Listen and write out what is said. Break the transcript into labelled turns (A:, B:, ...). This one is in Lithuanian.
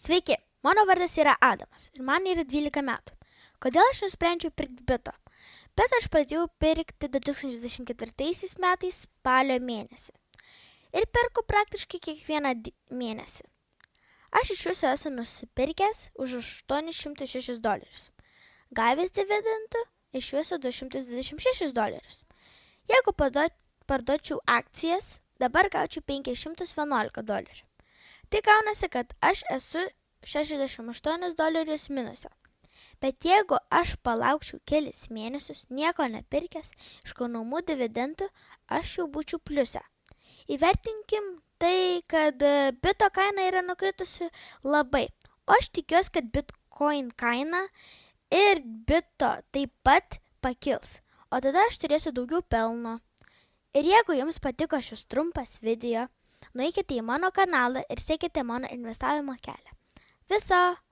A: Sveiki, mano vardas yra Adamas ir man yra 12 metų. Kodėl aš nusprendžiau pirkti bito? Bet aš pradėjau pirkti 2024 metais spalio mėnesį. Ir perku praktiškai kiekvieną mėnesį. Aš iš viso esu nusipirkęs už $806. Gavęs dividendų iš viso $226. Jeigu parduočiau akcijas, dabar gaučiau $511. Tai gaunasi, kad aš esu $68 minuse. Bet jeigu aš palaukčiau kelis mėnesius, nieko nepirkęs, iš gaunamų dividendų, aš jau būčiau pliuse. Įvertinkim tai, kad bito kaina yra nukritusi labai. O aš tikiuosi, kad Bitcoin kaina ir bito taip pat pakils. O tada aš turėsiu daugiau pelno. Ir jeigu jums patiko šis trumpas video, nueikite į mano kanalą ir sekite mano investavimo kelią. Viso!